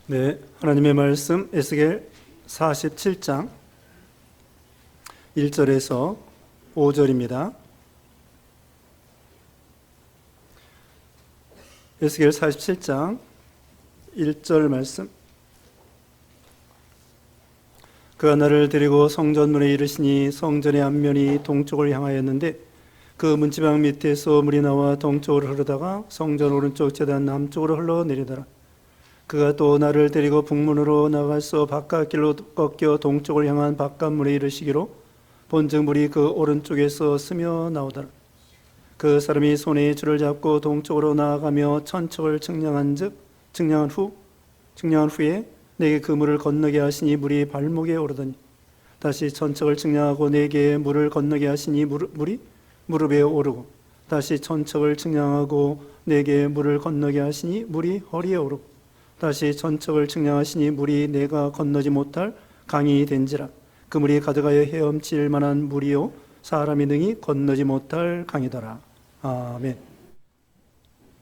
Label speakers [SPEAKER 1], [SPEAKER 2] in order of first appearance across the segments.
[SPEAKER 1] 네, 하나님의 말씀 에스겔 47장 1절에서 5절입니다. 에스겔 47장 1절 말씀. 그가 나를 데리고 성전문에 이르시니 성전의 앞면이 동쪽을 향하였는데 그 문지방 밑에서 물이 나와 동쪽으로 흐르다가 성전 오른쪽 제단 남쪽으로 흘러내리더라. 그가 또 나를 데리고 북문으로 나가서 바깥길로 꺾여 동쪽을 향한 바깥문에 이르시기로 본즉 물이 그 오른쪽에서 스며 나오더라. 그 사람이 손에 줄을 잡고 동쪽으로 나아가며 천척을 측량한 후에 내게 그 물을 건너게 하시니 물이 발목에 오르더니 다시 천척을 측량하고 내게 물을 건너게 하시니 물이 무릎에 오르고 다시 천척을 측량하고 내게 물을 건너게 하시니 물이 허리에 오르고 다시 천척을 측량하시니 물이 내가 건너지 못할 강이 된지라. 그 물이 가득하여 헤엄칠 만한 물이요 사람이 능히 건너지 못할 강이더라. 아멘.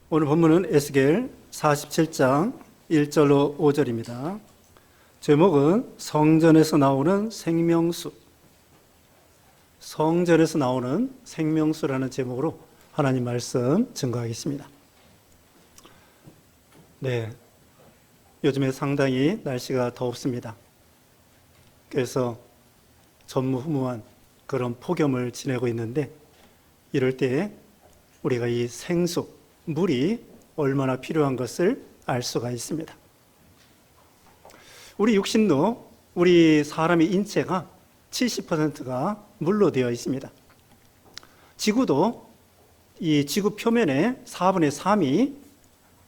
[SPEAKER 1] 오늘 본문은 에스겔 47장 1절로 5절입니다. 제목은 성전에서 나오는 생명수. 성전에서 나오는 생명수라는 제목으로 하나님 말씀 증거하겠습니다. 네, 요즘에 상당히 날씨가 덥습니다. 그래서 전무후무한 그런 폭염을 지내고 있는데 이럴 때 우리가 이 생수, 물이 얼마나 필요한 것을 알 수가 있습니다. 우리 육신도, 우리 사람의 인체가 70%가 물로 되어 있습니다. 지구도 이 지구 표면의 4분의 3이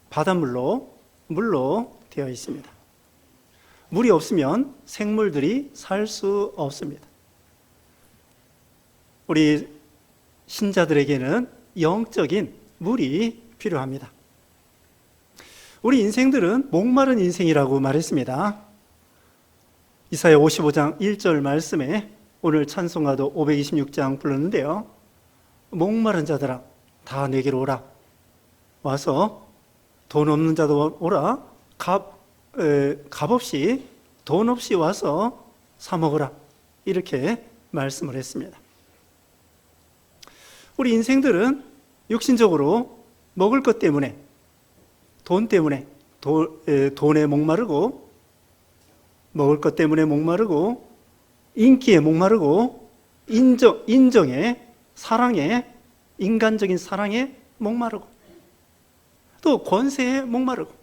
[SPEAKER 1] 바닷물로, 물로 되어 있습니다. 물이 없으면 생물들이 살 수 없습니다. 우리 신자들에게는 영적인 물이 필요합니다. 우리 인생들은 목마른 인생이라고 말했습니다. 이사야 55장 1절 말씀에 오늘 찬송가도 526장 불렀는데요. 목마른 자들아 다 내게로 오라. 와서 돈 없는 자도 오라. 값없이 돈 없이 와서 사 먹으라. 이렇게 말씀을 했습니다. 우리 인생들은 육신적으로 먹을 것 때문에 돈 때문에 돈에 목마르고 먹을 것 때문에 목마르고 인기에 목마르고 인정에 사랑에 인간적인 사랑에 목마르고 또 권세에 목마르고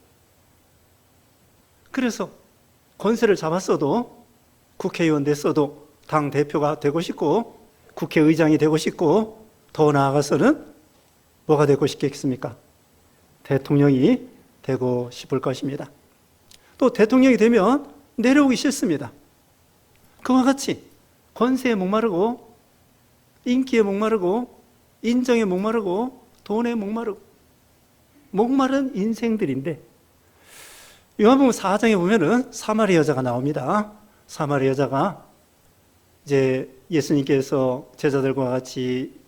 [SPEAKER 1] 그래서 권세를 잡았어도 국회의원 됐어도 당대표가 되고 싶고 국회의장이 되고 싶고 더 나아가서는 뭐가 되고 싶겠습니까? 대통령이 되고 싶을 것입니다. 또 대통령이 되면 내려오기 싫습니다. 그와 같이 권세에 목마르고 인기에 목마르고 인정에 목마르고 돈에 목마르고 목마른 인생들인데 요한복음 4장에 보면은 사마리 여자가 나옵니다. 사마리 여자가 이제 예수님께서 제자들과 같이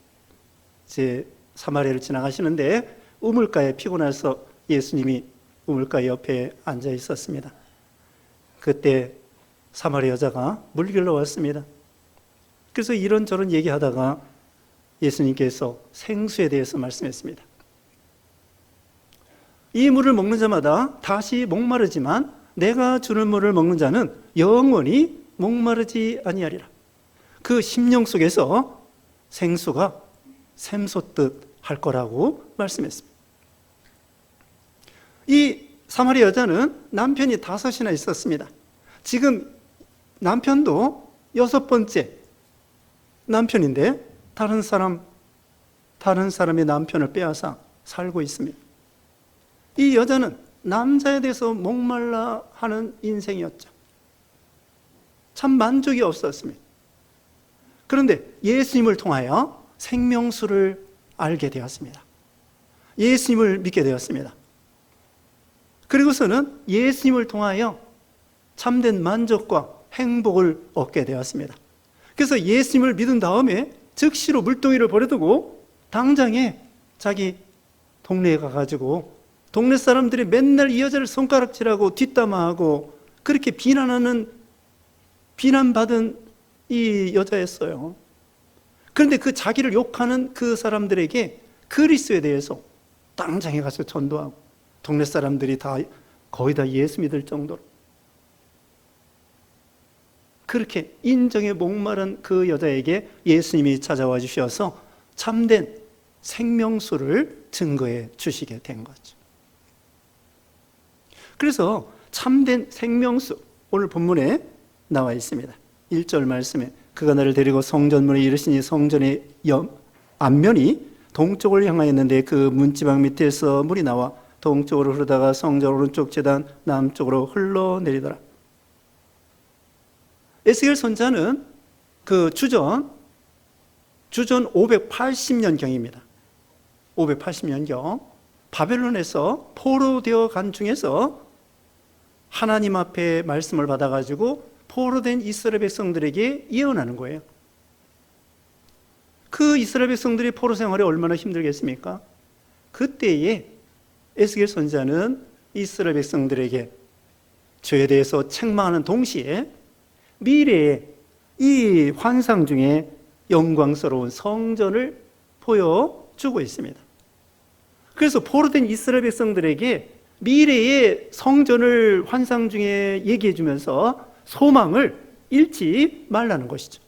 [SPEAKER 1] 이제 사마리아를 지나가시는데 우물가에 피곤해서 예수님이 우물가 옆에 앉아 있었습니다. 그때 사마리 여자가 물길로 왔습니다. 그래서 이런저런 얘기하다가 예수님께서 생수에 대해서 말씀했습니다. 이 물을 먹는 자마다 다시 목마르지만 내가 주는 물을 먹는 자는 영원히 목마르지 아니하리라. 그 심령 속에서 생수가 샘솟듯 할 거라고 말씀했습니다. 이 사마리 여자는 남편이 5이나 있었습니다. 지금 남편도 6번째 남편인데 다른 사람의 남편을 빼앗아 살고 있습니다. 이 여자는 남자에 대해서 목말라 하는 인생이었죠. 참 만족이 없었습니다. 그런데 예수님을 통하여 생명수를 알게 되었습니다. 예수님을 믿게 되었습니다. 그리고서는 예수님을 통하여 참된 만족과 행복을 얻게 되었습니다. 그래서 예수님을 믿은 다음에 즉시로 물동이를 버려두고 당장에 자기 동네에 가가지고 동네 사람들이 맨날 이 여자를 손가락질하고 뒷담화하고 그렇게 비난받은 이 여자였어요. 그런데 그 자기를 욕하는 그 사람들에게 그리스도에 대해서 당장에 가서 전도하고 동네 사람들이 거의 다 예수 믿을 정도로 그렇게 인정에 목마른 그 여자에게 예수님이 찾아와 주셔서 참된 생명수를 증거해 주시게 된 거죠. 그래서 참된 생명수, 오늘 본문에 나와 있습니다. 1절 말씀에 그가 나를 데리고 성전문에 이르시니 성전의 앞면이 동쪽을 향하였는데 그 문지방 밑에서 물이 나와 동쪽으로 흐르다가 성전 오른쪽 제단 남쪽으로 흘러내리더라. 에스겔 선지자는 그 주전 580년경입니다. 580년경 바벨론에서 포로되어 간 중에서 하나님 앞에 말씀을 받아가지고 포로된 이스라엘 백성들에게 예언하는 거예요. 그 이스라엘 백성들이 포로 생활이 얼마나 힘들겠습니까? 그때에 에스겔 선지자는 이스라엘 백성들에게 죄에 대해서 책망하는 동시에 미래의 이 환상 중에 영광스러운 성전을 보여주고 있습니다. 그래서 포로된 이스라엘 백성들에게 미래의 성전을 환상 중에 얘기해 주면서 소망을 잃지 말라는 것이죠.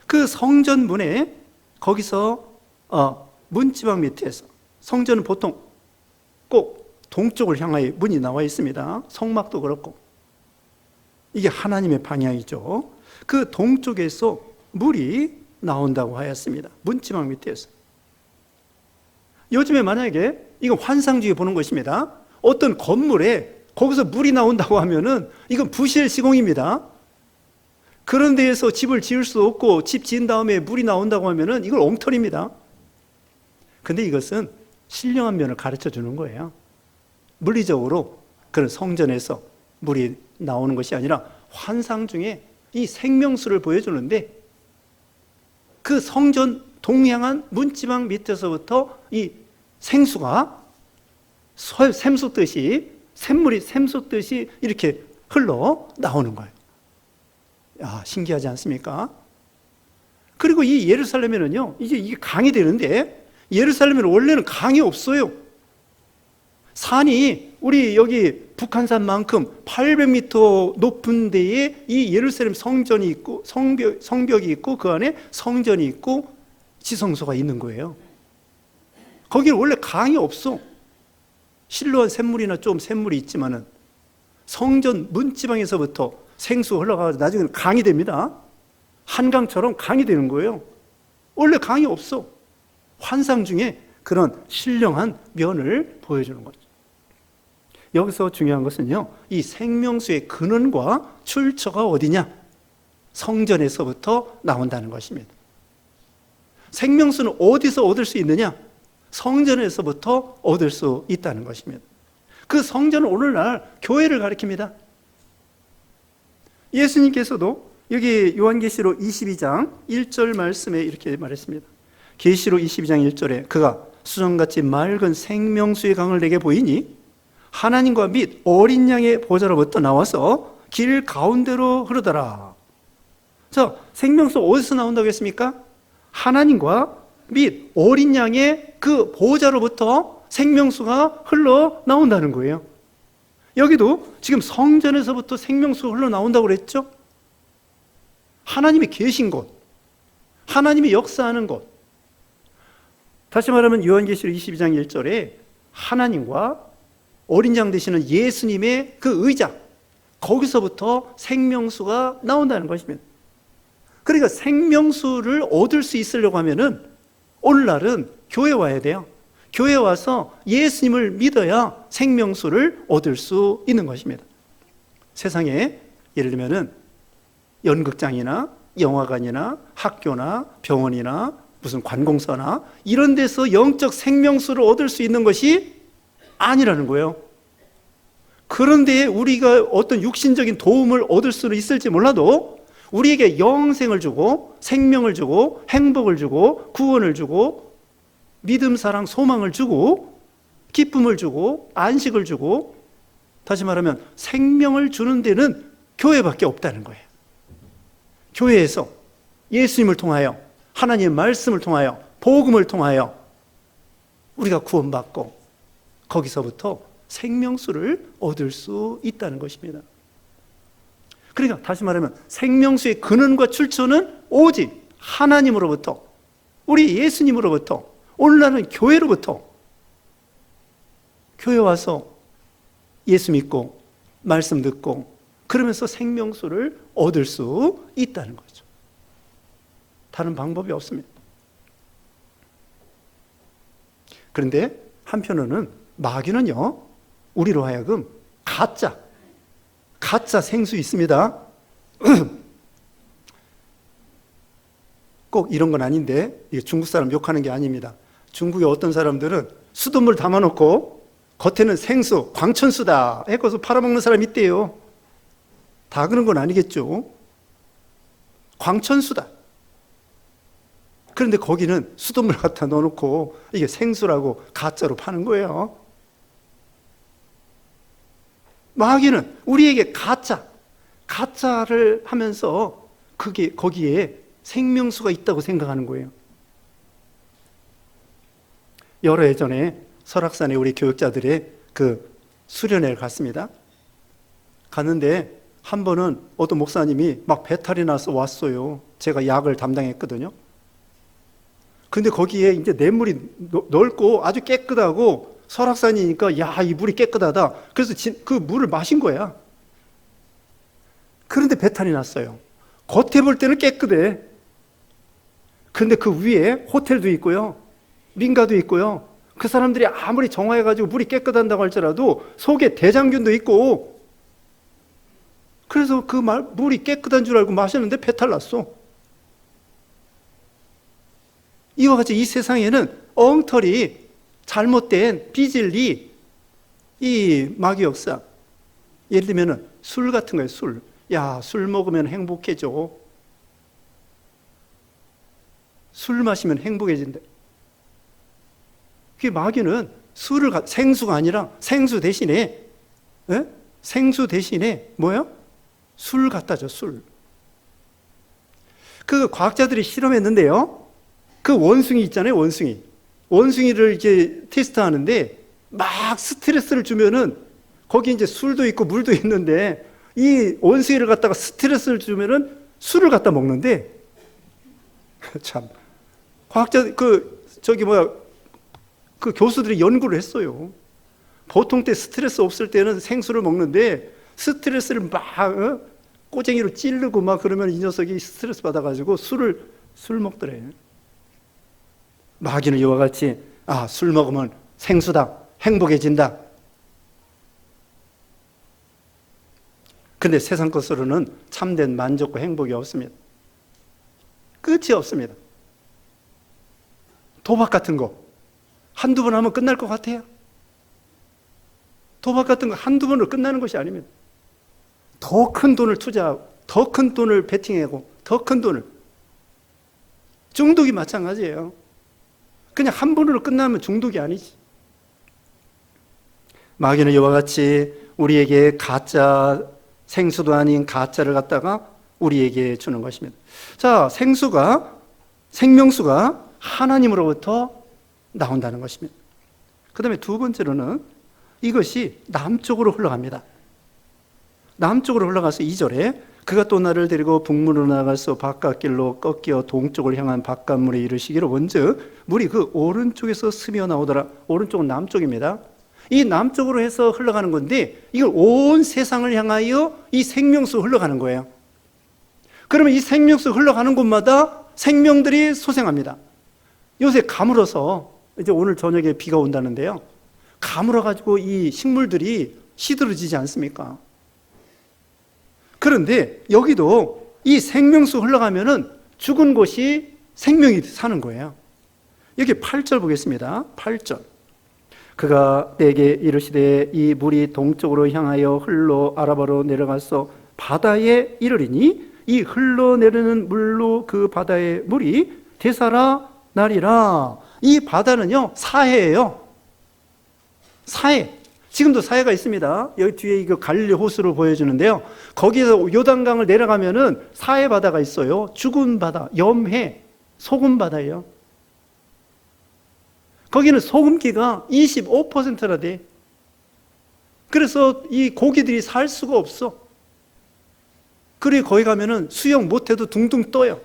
[SPEAKER 1] 그 성전 문에 거기서 문지방 밑에서 성전은 보통 꼭 동쪽을 향하여 문이 나와 있습니다. 성막도 그렇고 이게 하나님의 방향이죠. 그 동쪽에서 물이 나온다고 하였습니다. 문지방 밑에서. 요즘에 만약에 이건 환상 중에 보는 것입니다. 어떤 건물에 거기서 물이 나온다고 하면은 이건 부실 시공입니다. 그런 데에서 집을 지을 수 없고 집 지은 다음에 물이 나온다고 하면은 이걸 엉터리입니다. 근데 이것은 신령한 면을 가르쳐 주는 거예요. 물리적으로 그런 성전에서 물이 나오는 것이 아니라 환상 중에 이 생명수를 보여주는데 그 성전 동향한 문지방 밑에서부터 이 생수가 샘물이 샘솟듯이 이렇게 흘러 나오는 거예요. 야, 신기하지 않습니까? 그리고 이 예루살렘에는요, 이게 강이 되는데 예루살렘에는 원래는 강이 없어요. 산이 우리 여기 북한산만큼 800m 높은 데에 이 예루살렘 성전이 있고 성벽이 있고 그 안에 성전이 있고 지성소가 있는 거예요. 거기는 원래 강이 없어. 실로한 샘물이나 좀 샘물이 있지만은 성전 문지방에서부터 생수 흘러가서 나중에는 강이 됩니다. 한강처럼 강이 되는 거예요. 원래 강이 없어. 환상 중에 그런 신령한 면을 보여주는 거죠. 여기서 중요한 것은요, 이 생명수의 근원과 출처가 어디냐? 성전에서부터 나온다는 것입니다. 생명수는 어디서 얻을 수 있느냐? 성전에서부터 얻을 수 있다는 것입니다. 그 성전은 오늘날 교회를 가리킵니다. 예수님께서도 여기 요한계시록 22장 1절 말씀에 이렇게 말했습니다. 계시록 22장 1절에 그가 수정같이 맑은 생명수의 강을 내게 보이니 하나님과 및 어린 양의 보좌로부터 나와서 길 가운데로 흐르더라. 자, 생명수 어디서 나온다고 했습니까? 하나님과 및 어린 양의 그 보좌로부터 생명수가 흘러 나온다는 거예요. 여기도 지금 성전에서부터 생명수가 흘러 나온다고 그랬죠? 하나님이 계신 곳, 하나님이 역사하는 곳. 다시 말하면 요한계시록 22장 1절에 하나님과 어린 양 되시는 예수님의 그 의자, 거기서부터 생명수가 나온다는 것입니다. 그러니까 생명수를 얻을 수 있으려고 하면은 오늘날은 교회 와야 돼요. 교회 와서 예수님을 믿어야 생명수를 얻을 수 있는 것입니다. 세상에 예를 들면은 연극장이나 영화관이나 학교나 병원이나 무슨 관공서나 이런 데서 영적 생명수를 얻을 수 있는 것이 아니라는 거예요. 그런데 우리가 어떤 육신적인 도움을 얻을 수는 있을지 몰라도 우리에게 영생을 주고 생명을 주고 행복을 주고 구원을 주고 믿음, 사랑, 소망을 주고 기쁨을 주고 안식을 주고, 다시 말하면 생명을 주는 데는 교회밖에 없다는 거예요. 교회에서 예수님을 통하여, 하나님의 말씀을 통하여, 복음을 통하여 우리가 구원받고 거기서부터 생명수를 얻을 수 있다는 것입니다. 그러니까 다시 말하면 생명수의 근원과 출처는 오직 하나님으로부터, 우리 예수님으로부터, 오늘날은 교회로부터, 교회 와서 예수 믿고 말씀 듣고 그러면서 생명수를 얻을 수 있다는 거죠. 다른 방법이 없습니다. 그런데 한편으로는 마귀는요, 우리로 하여금 가짜 생수 있습니다. 꼭 이런 건 아닌데, 이게 중국 사람 욕하는 게 아닙니다. 중국의 어떤 사람들은 수돗물 담아놓고 겉에는 생수, 광천수다 해서 팔아먹는 사람이 있대요. 다 그런 건 아니겠죠. 광천수다. 그런데 거기는 수돗물 갖다 넣어놓고 이게 생수라고 가짜로 파는 거예요. 마귀는 우리에게 가짜를 하면서 거기에 생명수가 있다고 생각하는 거예요. 여러 해 전에 설악산에 우리 교육자들의 그 수련회를 갔습니다. 갔는데 한 번은 어떤 목사님이 막 배탈이 나서 왔어요. 제가 약을 담당했거든요. 근데 거기에 이제 냇물이 넓고 아주 깨끗하고 설악산이니까 야, 이 물이 깨끗하다. 그래서 그 물을 마신 거야. 그런데 배탈이 났어요. 겉에 볼 때는 깨끗해. 근데 그 위에 호텔도 있고요. 민가도 있고요. 그 사람들이 아무리 정화해가지고 물이 깨끗한다고 할지라도 속에 대장균도 있고, 그래서 그 물이 깨끗한 줄 알고 마셨는데 배탈 났어. 이와 같이 이 세상에는 엉터리, 잘못된 비진리, 이 마귀 역사. 예를 들면 술 같은 거예요. 술. 야, 술 먹으면 행복해져. 술 마시면 행복해진대. 그게 마귀는 생수가 아니라 생수 대신에 뭐예요? 술 갖다 줘, 술. 그 과학자들이 실험했는데요. 그 원숭이 있잖아요, 원숭이. 원숭이를 이제 테스트하는데 막 스트레스를 주면은 거기 이제 술도 있고 물도 있는데 이 원숭이를 갖다가 스트레스를 주면은 술을 갖다 먹는데 참 그 교수들이 연구를 했어요. 보통 때 스트레스 없을 때는 생수를 먹는데 스트레스를 막 꼬쟁이로 찌르고 막 그러면 이 녀석이 스트레스 받아가지고 술 먹더래. 마귀는 이와 같이 술 먹으면 생수다, 행복해진다. 근데 세상 것으로는 참된 만족과 행복이 없습니다. 끝이 없습니다. 도박 같은 거 한두 번 하면 끝날 것 같아요? 도박 같은 거 한두 번으로 끝나는 것이 아닙니다. 더 큰 돈을 투자하고 더 큰 돈을 베팅하고 더 큰 돈을. 중독이 마찬가지예요. 그냥 한 번으로 끝나면 중독이 아니지. 마귀는 이와 같이 우리에게 가짜, 생수도 아닌 가짜를 갖다가 우리에게 주는 것입니다. 자, 생명수가 하나님으로부터 나온다는 것입니다. 그 다음에 두 번째로는 이것이 남쪽으로 흘러갑니다. 남쪽으로 흘러가서 2절에 그가 또 나를 데리고 북문으로 나가서 바깥길로 꺾여 동쪽을 향한 바깥물에 이르시기로 원즉 물이 그 오른쪽에서 스며 나오더라. 오른쪽은 남쪽입니다. 이 남쪽으로 해서 흘러가는 건데 이걸 온 세상을 향하여 이 생명수 흘러가는 거예요. 그러면 이 생명수 흘러가는 곳마다 생명들이 소생합니다. 요새 가물어서 이제 오늘 저녁에 비가 온다는데요. 가물어가지고 이 식물들이 시들어지지 않습니까? 그런데 여기도 이 생명수 흘러가면은 죽은 곳이 생명이 사는 거예요. 여기 8절 보겠습니다. 8절. 그가 내게 이르시되 이 물이 동쪽으로 향하여 흘러 아라바로 내려가서 바다에 이르리니 이 흘러내리는 물로 그 바다의 물이 되살아 나리라. 이 바다는요, 사해예요. 사해. 지금도 사해가 있습니다. 여기 뒤에 이거 갈릴리 호수로 보여주는데요. 거기에서 요단강을 내려가면은 사해 바다가 있어요. 죽은 바다, 염해, 소금 바다예요. 거기는 소금기가 25%나 돼. 그래서 이 고기들이 살 수가 없어. 그리고 거기 가면은 수영 못해도 둥둥 떠요.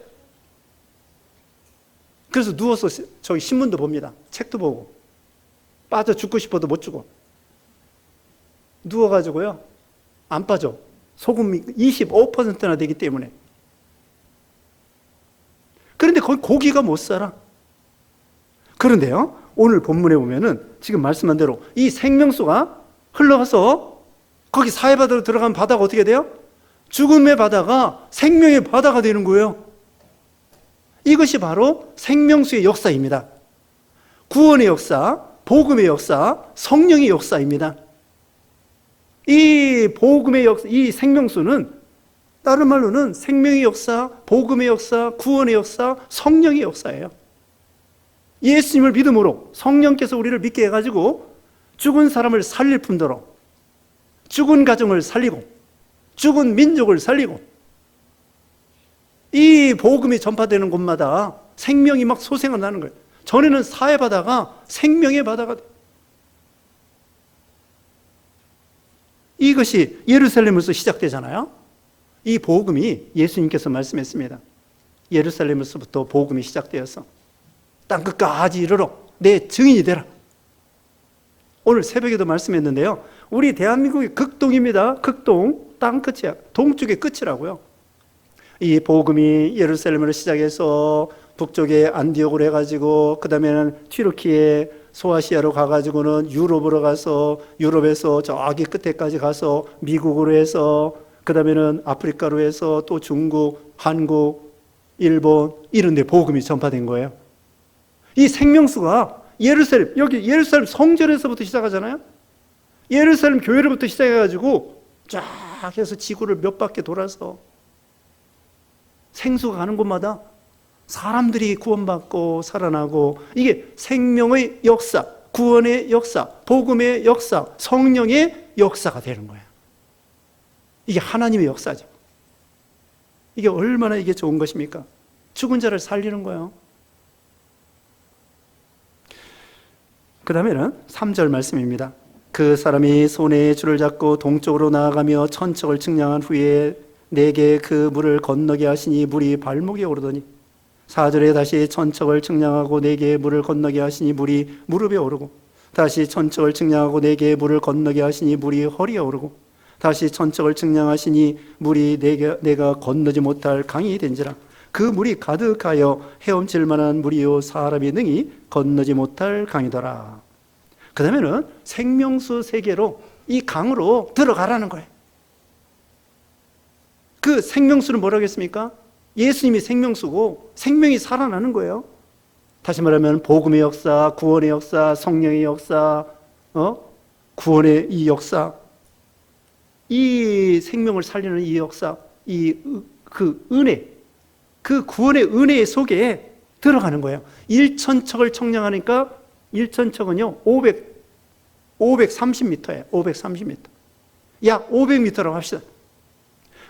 [SPEAKER 1] 그래서 누워서 저기 신문도 봅니다. 책도 보고. 빠져 죽고 싶어도 못 죽어. 누워가지고요. 안 빠져. 소금이 25%나 되기 때문에. 그런데 거기 고기가 못 살아. 그런데요. 오늘 본문에 보면은 지금 말씀한 대로 이 생명수가 흘러가서 거기 사해바다로 들어가면 바다가 어떻게 돼요? 죽음의 바다가 생명의 바다가 되는 거예요. 이것이 바로 생명수의 역사입니다. 구원의 역사, 복음의 역사, 성령의 역사입니다. 이 복음의 역사, 이 생명수는 다른 말로는 생명의 역사, 복음의 역사, 구원의 역사, 성령의 역사예요. 예수님을 믿음으로 성령께서 우리를 믿게 해가지고 죽은 사람을 살릴 뿐더러 죽은 가정을 살리고 죽은 민족을 살리고 이 복음이 전파되는 곳마다 생명이 막 솟아나는 나는 거예요. 전에는 사해 바다가 생명의 바다가 돼요. 이것이 예루살렘에서 시작되잖아요. 이 복음이 예수님께서 말씀했습니다. 예루살렘에서부터 복음이 시작되어서 땅끝까지 이르러 내 증인이 되라. 오늘 새벽에도 말씀했는데요. 우리 대한민국이 극동입니다. 극동, 땅끝이야. 동쪽의 끝이라고요. 이 복음이 예루살렘으로 시작해서 북쪽에 안디옥으로 해가지고 그 다음에는 튀르키예, 소아시아로 가가지고는 유럽으로 가서 유럽에서 저기 끝에까지 가서 미국으로 해서 그 다음에는 아프리카로 해서 또 중국, 한국, 일본 이런 데 복음이 전파된 거예요. 이 생명수가 예루살렘, 여기 예루살렘 성전에서부터 시작하잖아요. 예루살렘 교회로부터 시작해가지고 쫙 해서 지구를 몇 바퀴 돌아서 생수가 가는 곳마다 사람들이 구원받고 살아나고 이게 생명의 역사, 구원의 역사, 복음의 역사, 성령의 역사가 되는 거예요. 이게 하나님의 역사죠. 이게 얼마나 이게 좋은 것입니까? 죽은 자를 살리는 거예요. 그 다음에는 3절 말씀입니다. 그 사람이 손에 줄을 잡고 동쪽으로 나아가며 천척을 측량한 후에 내게 그 물을 건너게 하시니 물이 발목에 오르더니 4절에 다시 천척을 측량하고 내게 물을 건너게 하시니 물이 무릎에 오르고 다시 천척을 측량하고 내게 물을 건너게 하시니 물이 허리에 오르고 다시 천척을 측량하시니 물이 내가 건너지 못할 강이 된지라. 그 물이 가득하여 헤엄칠 만한 물이요 사람이 능히 건너지 못할 강이더라. 그 다음에는 생명수 세계로 이 강으로 들어가라는 거예요. 그 생명수는 뭐라고 했습니까? 예수님이 생명수고 생명이 살아나는 거예요. 다시 말하면 복음의 역사, 구원의 역사, 성령의 역사, 구원의 이 역사, 이 생명을 살리는 이 역사, 그 은혜, 그 구원의 은혜 속에 들어가는 거예요. 1천척을 청량하니까 1천척은요 530m예요. 530m. 약 500m라고 합시다.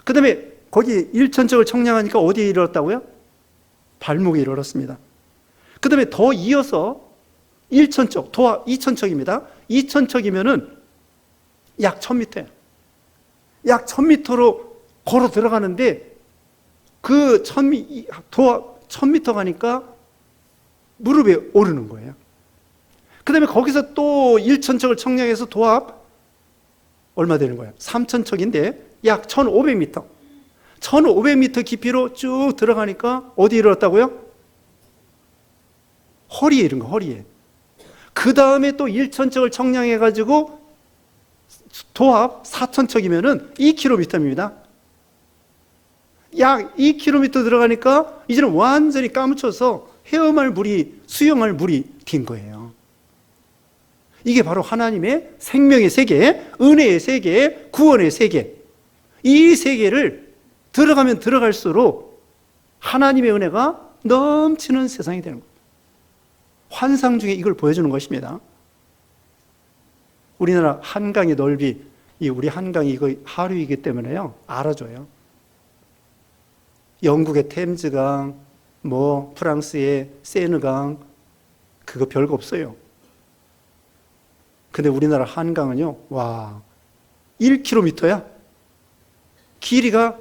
[SPEAKER 1] 그 다음에 거기 1천척을 청량하니까 어디에 이르렀다고요? 발목에 이르렀습니다. 그 다음에 더 이어서 1천척, 도합 2천척입니다. 2천척이면은 약 1000m예요. 약 1000m로 걸어 들어가는데 그 도합 1000m 가니까 무릎에 오르는 거예요. 그 다음에 거기서 또 1천척을 청량해서 도합 얼마 되는 거예요? 3000척인데 약 1500m. 1500m 깊이로 쭉 들어가니까 어디에 이르렀다고요? 허리에 이른 거, 허리에. 그 다음에 또 1천척을 청량해가지고 도합 4000척이면은 2km입니다. 약 2km 들어가니까 이제는 완전히 까무쳐서 헤엄할 물이, 수영할 물이 된 거예요. 이게 바로 하나님의 생명의 세계, 은혜의 세계, 구원의 세계. 이 세계를 들어가면 들어갈수록 하나님의 은혜가 넘치는 세상이 되는 겁니다. 환상 중에 이걸 보여주는 것입니다. 우리나라 한강의 넓이, 우리 한강이 이거 하류이기 때문에요. 알아줘요. 영국의 템즈강, 프랑스의 세느강, 그거 별거 없어요. 근데 우리나라 한강은요, 와, 1km야. 길이가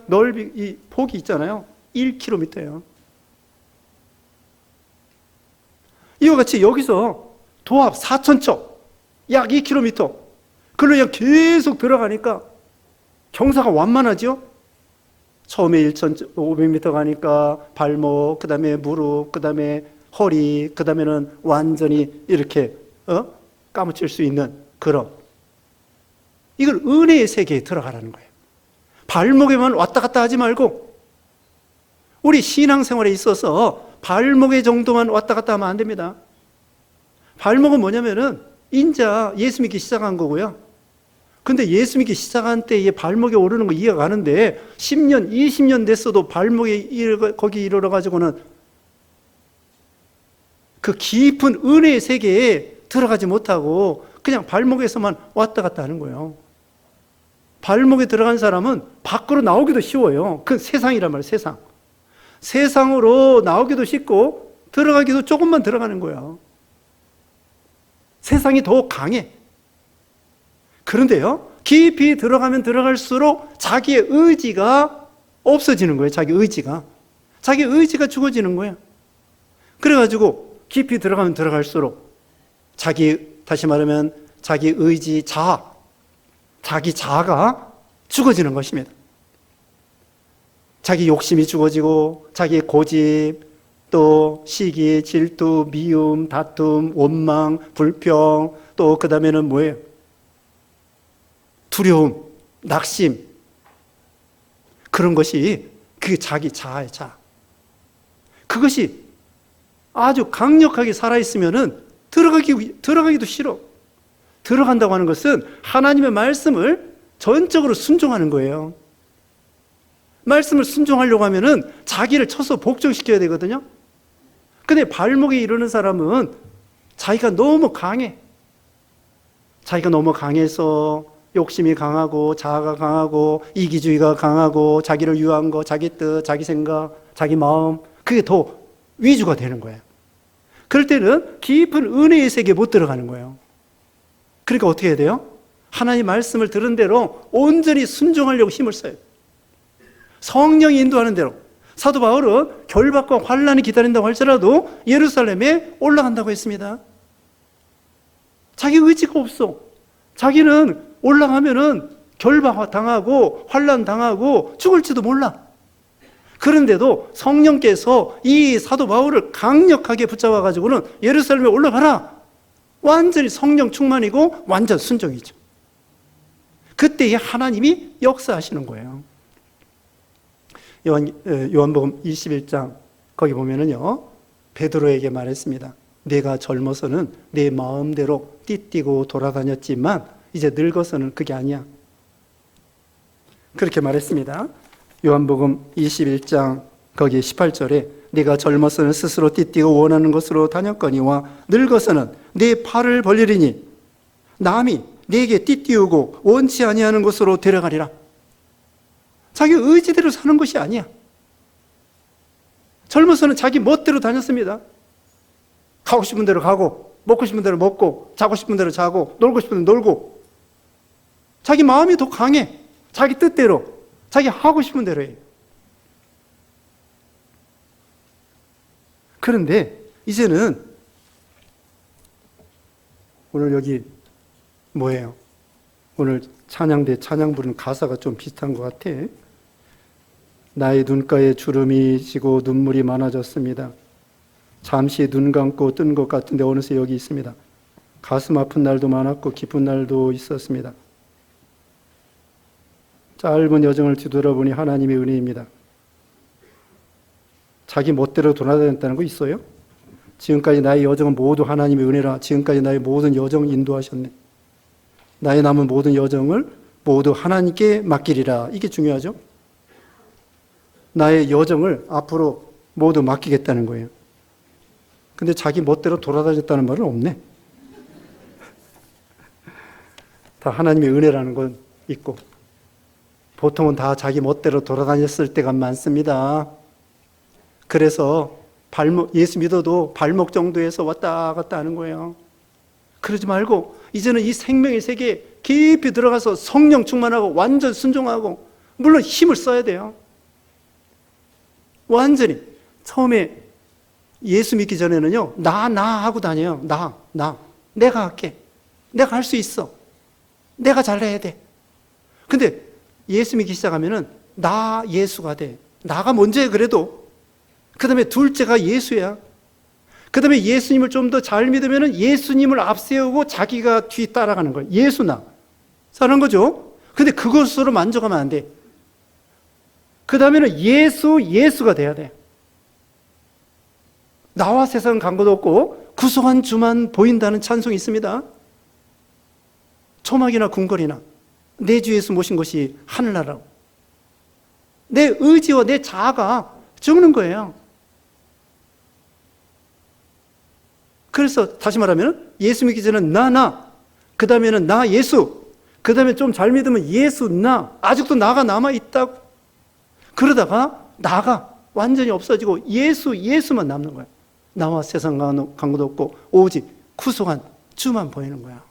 [SPEAKER 1] 이 폭이 있잖아요. 1km예요. 이와 같이 여기서 도합 4,000척, 약 2km. 그걸로 그냥 계속 들어가니까 경사가 완만하죠? 처음에 1,500m 가니까 발목, 그 다음에 무릎, 그 다음에 허리, 그 다음에는 완전히 이렇게 까무칠 수 있는 그런, 이걸 은혜의 세계에 들어가라는 거예요. 발목에만 왔다 갔다 하지 말고, 우리 신앙생활에 있어서 발목의 정도만 왔다 갔다 하면 안 됩니다. 발목은 뭐냐면은 인자 예수 믿기 시작한 거고요. 근데 예수 믿기 시작한 때에 발목에 오르는 거 이해가 가는데 10년, 20년 됐어도 발목에 거기 이르러 가지고는 그 깊은 은혜의 세계에 들어가지 못하고 그냥 발목에서만 왔다 갔다 하는 거예요. 발목에 들어간 사람은 밖으로 나오기도 쉬워요. 그 세상이란 말이에요, 세상. 세상으로 나오기도 쉽고 들어가기도 조금만 들어가는 거예요. 세상이 더 강해. 그런데요, 깊이 들어가면 들어갈수록 자기의 의지가 없어지는 거예요. 자기 의지가 죽어지는 거예요. 그래가지고 깊이 들어가면 들어갈수록 다시 말하면 자기 의지, 자기 자아가 죽어지는 것입니다. 자기 욕심이 죽어지고 자기의 고집, 또 시기, 질투, 미움, 다툼, 원망, 불평, 또 그 다음에는 뭐예요? 두려움, 낙심, 그런 것이 그게 자기 자아의 자아. 그것이 아주 강력하게 살아있으면은 들어가기도 싫어. 들어간다고 하는 것은 하나님의 말씀을 전적으로 순종하는 거예요. 말씀을 순종하려고 하면은 자기를 쳐서 복종시켜야 되거든요. 근데 발목에 이르는 사람은 자기가 너무 강해. 자기가 너무 강해서 욕심이 강하고 자아가 강하고 이기주의가 강하고 자기를 위한 거, 자기 뜻, 자기 생각, 자기 마음, 그게 더 위주가 되는 거예요. 그럴 때는 깊은 은혜의 세계에 못 들어가는 거예요. 그러니까 어떻게 해야 돼요? 하나님 말씀을 들은 대로 온전히 순종하려고 힘을 써요. 성령이 인도하는 대로. 사도 바울은 결박과 환난이 기다린다고 할지라도 예루살렘에 올라간다고 했습니다. 자기 의지가 없어. 자기는 올라가면은 결박 당하고 환난 당하고 죽을지도 몰라. 그런데도 성령께서 이 사도 바울을 강력하게 붙잡아 가지고는 예루살렘에 올라가라. 완전히 성령 충만이고 완전 순종이죠. 그때에 하나님이 역사하시는 거예요. 요한복음 21장 거기 보면은요, 베드로에게 말했습니다. 내가 젊어서는 내 마음대로 띠뛰고 돌아다녔지만 이제 늙어서는 그게 아니야. 그렇게 말했습니다. 요한복음 21장 거기 18절에 네가 젊어서는 스스로 띠뛰고 원하는 것으로 다녔거니와 늙어서는 네 팔을 벌리리니 남이 네게 띠띠우고 원치 아니하는 곳으로 데려가리라. 자기 의지대로 사는 것이 아니야. 젊어서는 자기 멋대로 다녔습니다. 가고 싶은 대로 가고, 먹고 싶은 대로 먹고, 자고 싶은 대로 자고, 놀고 싶은 대로 놀고. 자기 마음이 더 강해. 자기 뜻대로, 자기 하고 싶은 대로 해요. 그런데 이제는 오늘 여기 뭐예요? 오늘 찬양대 찬양 부르는 가사가 좀 비슷한 것 같아. 나의 눈가에 주름이 지고 눈물이 많아졌습니다. 잠시 눈 감고 뜬 것 같은데 어느새 여기 있습니다. 가슴 아픈 날도 많았고 기쁜 날도 있었습니다. 짧은 여정을 뒤돌아보니 하나님의 은혜입니다. 자기 멋대로 돌아다녔다는 거 있어요? 지금까지 나의 여정은 모두 하나님의 은혜라. 지금까지 나의 모든 여정 인도하셨네. 나의 남은 모든 여정을 모두 하나님께 맡기리라. 이게 중요하죠. 나의 여정을 앞으로 모두 맡기겠다는 거예요. 근데 자기 멋대로 돌아다녔다는 말은 없네. 다 하나님의 은혜라는 건 있고, 보통은 다 자기 멋대로 돌아다녔을 때가 많습니다. 그래서 예수 믿어도 발목 정도에서 왔다 갔다 하는 거예요. 그러지 말고 이제는 이 생명의 세계에 깊이 들어가서 성령 충만하고 완전 순종하고, 물론 힘을 써야 돼요. 완전히. 처음에 예수 믿기 전에는요, 나 하고 다녀요. 내가 할게. 내가 할 수 있어. 내가 잘해야 돼. 근데 예수 믿기 시작하면은 나 예수가 돼. 나가 먼저야 그래도. 그 다음에 둘째가 예수야. 그 다음에 예수님을 좀 더 잘 믿으면은 예수님을 앞세우고 자기가 뒤 따라가는 거예요. 예수 나. 사는 거죠. 근데 그것으로 만족하면 안 돼. 그 다음에는 예수가 돼야 돼. 나와 세상 간 것도 없고 구속한 주만 보인다는 찬송이 있습니다. 초막이나 궁궐이나 내 주 예수 모신 것이 하늘나라고. 내 의지와 내 자아가 죽는 거예요. 그래서 다시 말하면 예수 믿기 전에는 그 다음에는 나 예수, 그 다음에 좀 잘 믿으면 예수 나, 아직도 나가 남아있다고. 그러다가 나가 완전히 없어지고 예수만 남는 거야. 나와 세상 간 것도 없고 오직 구속한 주만 보이는 거야.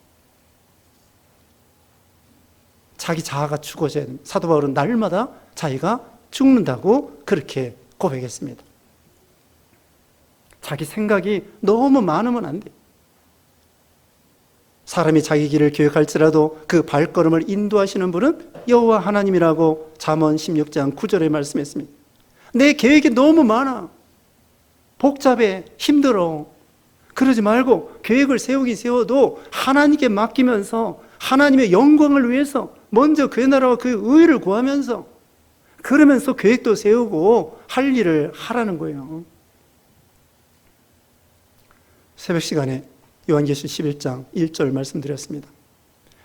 [SPEAKER 1] 자기 자아가 죽어져야 됩니다. 사도 바울은 날마다 자기가 죽는다고 그렇게 고백했습니다. 자기 생각이 너무 많으면 안 돼. 사람이 자기 길을 계획할지라도 그 발걸음을 인도하시는 분은 여호와 하나님이라고 잠언 16장 9절에 말씀했습니다. 내 계획이 너무 많아. 복잡해. 힘들어. 그러지 말고 계획을 세우긴 세워도 하나님께 맡기면서 하나님의 영광을 위해서 먼저 그의 나라와 그의 의를 구하면서, 그러면서 계획도 세우고 할 일을 하라는 거예요. 새벽 시간에 요한계시록 11장 1절 말씀드렸습니다.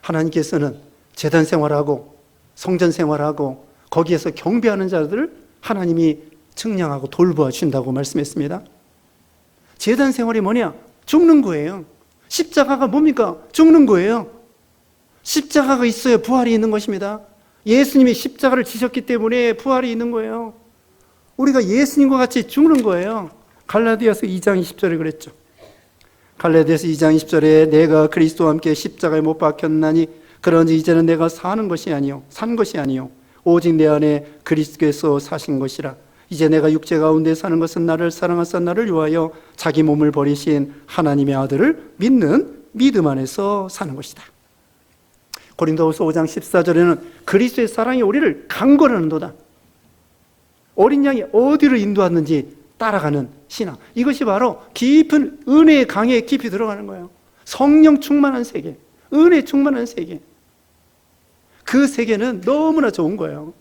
[SPEAKER 1] 하나님께서는 제단 생활하고 성전 생활하고 거기에서 경배하는 자들을 하나님이 측량하고 돌보아 주신다고 말씀했습니다. 제단 생활이 뭐냐? 죽는 거예요. 십자가가 뭡니까? 죽는 거예요. 십자가가 있어야 부활이 있는 것입니다. 예수님이 십자가를 지셨기 때문에 부활이 있는 거예요. 우리가 예수님과 같이 죽는 거예요. 갈라디아서 2장 20절에 그랬죠. 갈라디아서 2장 20절에 내가 그리스도와 함께 십자가에 못 박혔나니 그런지 이제는 내가 산 것이 아니요 오직 내 안에 그리스도께서 사신 것이라. 이제 내가 육체 가운데 사는 것은 나를 사랑하사 나를 위하여 자기 몸을 버리신 하나님의 아들을 믿는 믿음 안에서 사는 것이다. 고린도후서 5장 14절에는 그리스도의 사랑이 우리를 강권하는도다. 어린 양이 어디를 인도하는지 따라가는 신앙. 이것이 바로 깊은 은혜의 강에 깊이 들어가는 거예요. 성령 충만한 세계, 은혜 충만한 세계. 그 세계는 너무나 좋은 거예요.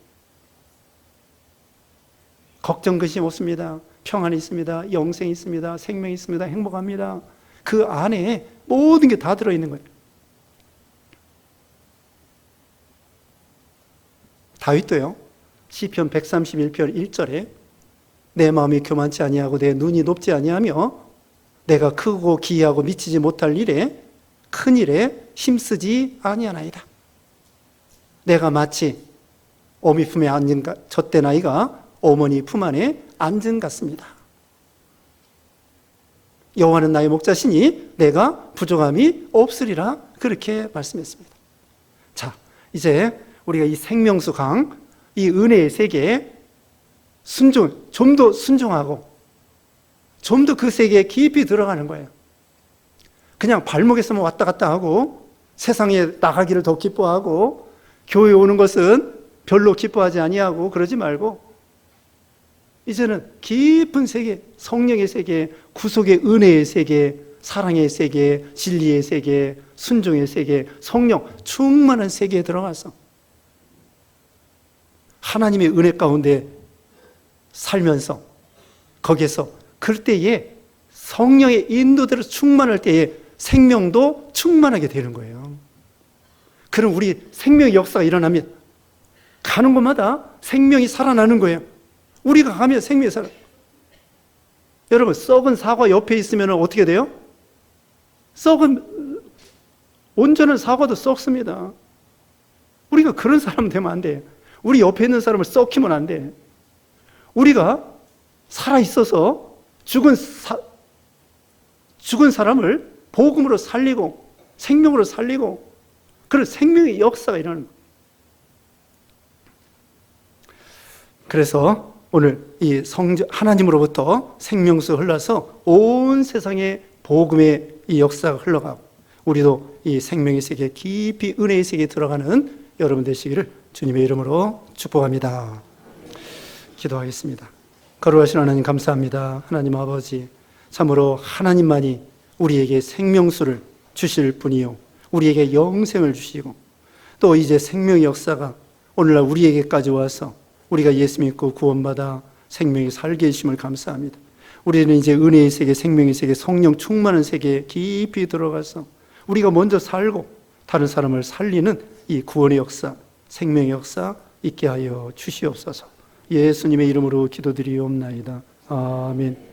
[SPEAKER 1] 걱정 근심 없습니다. 평안이 있습니다. 영생이 있습니다. 생명이 있습니다. 행복합니다. 그 안에 모든 게 다 들어있는 거예요. 다윗도요, 시편 131편 1절에 내 마음이 교만치 아니하고 내 눈이 높지 아니하며 내가 크고 기이하고 미치지 못할 일에 큰 일에 힘쓰지 아니하나이다. 내가 마치 어미 품에 앉은 젖된 아이가 어머니 품 안에 앉은 같습니다. 여호와는 나의 목자시니 내가 부족함이 없으리라 그렇게 말씀했습니다. 자, 이제 우리가 이 생명수 강, 이 은혜의 세계에 좀 더 순종하고 좀 더 그 세계에 깊이 들어가는 거예요. 그냥 발목에서만 왔다 갔다 하고 세상에 나가기를 더 기뻐하고 교회 오는 것은 별로 기뻐하지 아니하고 그러지 말고 이제는 깊은 세계, 성령의 세계, 구속의 은혜의 세계, 사랑의 세계, 진리의 세계, 순종의 세계, 성령 충만한 세계에 들어가서 하나님의 은혜 가운데 살면서 거기에서 그때에 성령의 인도대로 충만할 때에 생명도 충만하게 되는 거예요. 그럼 우리 생명의 역사가 일어나면 가는 곳마다 생명이 살아나는 거예요. 우리가 가면 생명이 살아. 여러분, 썩은 사과 옆에 있으면 어떻게 돼요? 썩은 온전한 사과도 썩습니다. 우리가 그런 사람 되면 안 돼. 우리 옆에 있는 사람을 썩히면 안 돼. 우리가 살아있어서 죽은 사람을 복음으로 살리고 생명으로 살리고 그런 생명의 역사가 일어나는 거예요. 그래서 오늘 이 하나님으로부터 생명수가 흘러서 온 세상에 복음의 이 역사가 흘러가고 우리도 이 생명의 세계 깊이 은혜의 세계에 들어가는 여러분 되시기를 주님의 이름으로 축복합니다. 기도하겠습니다. 거룩하신 하나님 감사합니다. 하나님 아버지, 참으로 하나님만이 우리에게 생명수를 주실 분이요 우리에게 영생을 주시고 또 이제 생명의 역사가 오늘날 우리에게까지 와서 우리가 예수 믿고 구원받아 생명이 살게 해주심을 감사합니다. 우리는 이제 은혜의 세계, 생명의 세계, 성령 충만한 세계에 깊이 들어가서 우리가 먼저 살고 다른 사람을 살리는 이 구원의 역사, 생명의 역사 있게 하여 주시옵소서. 예수님의 이름으로 기도드리옵나이다. 아멘.